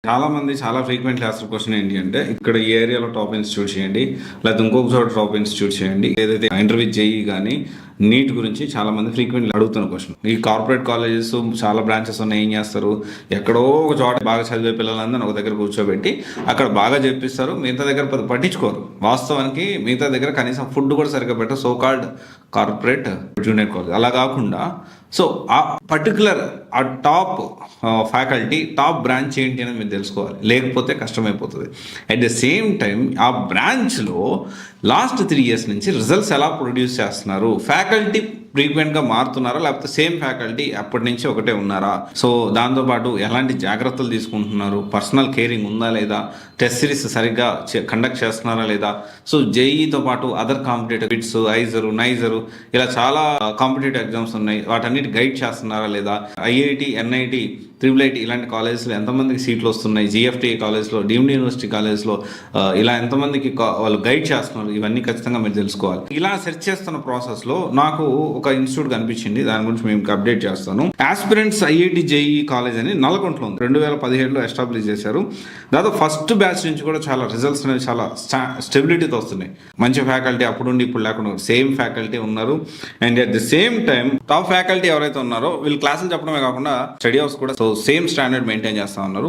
చాలా మంది చాలా ఫ్రీక్వెంట్లీ ఆస్క్డ్ క్వశ్చన్ ఏంటి అంటే, ఇక్కడ ఈ ఏరియాలో టాప్ ఇన్స్టిట్యూట్ చేయండి, లేకపోతే ఇంకొక చోట టాప్ ఇన్స్టిట్యూట్ చేయండి. ఏదైతే ఇంటర్వ్యూ జేఈ కానీ నీట్ గురించి చాలా మంది ఫ్రీక్వెంట్లీ అడుగుతున్న క్వశ్చన్. ఈ కార్పొరేట్ కాలేజెస్ చాలా బ్రాంచెస్ ఉన్నాయి, ఏం చేస్తారు? ఎక్కడో ఒక చోట బాగా చదివే పిల్లలందరినీ ఒక దగ్గర కూర్చోబెట్టి అక్కడ బాగా చెప్పిస్తారు, మిగతా దగ్గర పట్టించుకోరు. వాస్తవానికి మిగతా దగ్గర కనీసం ఫుడ్ కూడా సరిగ్గా పెట్టరు. So called corporate junior college అలా కాకుండా, సో ఆ పర్టికులర్ ఆ టాప్ ఫ్యాకల్టీ టాప్ బ్రాంచ్ ఏంటి అనేది మీరు తెలుసుకోవాలి, లేకపోతే కష్టమైపోతుంది. అట్ ద సేమ్ టైం ఆ బ్రాంచ్లో లాస్ట్ 3 years నుంచి రిజల్ట్స్ ఎలా ప్రొడ్యూస్ చేస్తున్నారు, ఫ్యాకల్టీ ఫ్రీక్వెంట్గా మారుతున్నారా, లేకపోతే సేమ్ ఫ్యాకల్టీ అప్పటి నుంచి ఒకటే ఉన్నారా, సో దాంతోపాటు ఎలాంటి జాగ్రత్తలు తీసుకుంటున్నారు, పర్సనల్ కేరింగ్ ఉందా లేదా, టెస్ట్ సిరీస్ సరిగ్గా కండక్ట్ చేస్తున్నారా లేదా, సో జేఈతో పాటు అదర్ కాంపిటేటివ్ బిట్స్, ఐజరు, నైజరు ఇలా చాలా కాంపిటేటివ్ ఎగ్జామ్స్ ఉన్నాయి, వాటన్నిటి గైడ్ చేస్తున్నారా లేదా, ఐఐటి, ఎన్ఐటి, IIIT ఇలాంటి కాలేజెస్లో ఎంతమందికి సీట్లు వస్తున్నాయి, జిఎఫ్టీ కాలేజ్లో, డీమ్డ్ యూనివర్సిటీ కాలేజ్లో ఇలా ఎంతమందికి వాళ్ళు గైడ్ చేస్తున్నారు, ఇవన్నీ ఖచ్చితంగా మీరు తెలుసుకోవాలి. ఇలా సెర్చ్ చేస్తున్న ప్రాసెస్లో నాకు ఒక ఇన్స్టిట్యూట్ కనిపించింది, దాని గురించి మేము అప్డేట్ చేస్తాను. ఆస్పిరెంట్స్ ఐఐటి జేఈ కాలేజ్ అని నల్గొండలో ఉంది. 2017లో ఎస్టాబ్లిష్ చేశారు. దాదాపు ఫస్ట్ బ్యాచ్ నుంచి కూడా చాలా రిజల్ట్స్ అనేవి చాలా స్టెబిలిటీతో వస్తున్నాయి. మంచి ఫ్యాకల్టీ అప్పుడుండి ఇప్పుడు లేకుండా సేమ్ ఫ్యాకల్టీ ఉన్నారు. And at the same time top faculty ఎవరైతే ఉన్నారో వీళ్ళు క్లాసులు చెప్పడమే కాకుండా స్టడీ అవర్స్ కూడా సేమ్ స్టాండర్డ్ మెయింటైన్ చేస్తూ ఉన్నారు.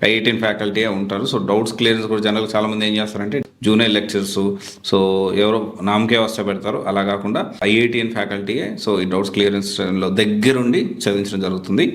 ఐఐటి ఫ్యాకల్టీ ఉంటారు. సో డౌట్స్ క్లియరెన్స్ కూడా జనరల్గా చాలా మంది ఏం చేస్తారంటే జూనియర్ లెక్చర్స్, సో ఎవరో నామకే వస్తే పెడతారు, అలా కాకుండా ఐఐటిఎన్ ఫ్యాకల్టీయే సో ఈ డౌట్స్ క్లియరెన్స్ లో దగ్గరుండి చదివించడం జరుగుతుంది.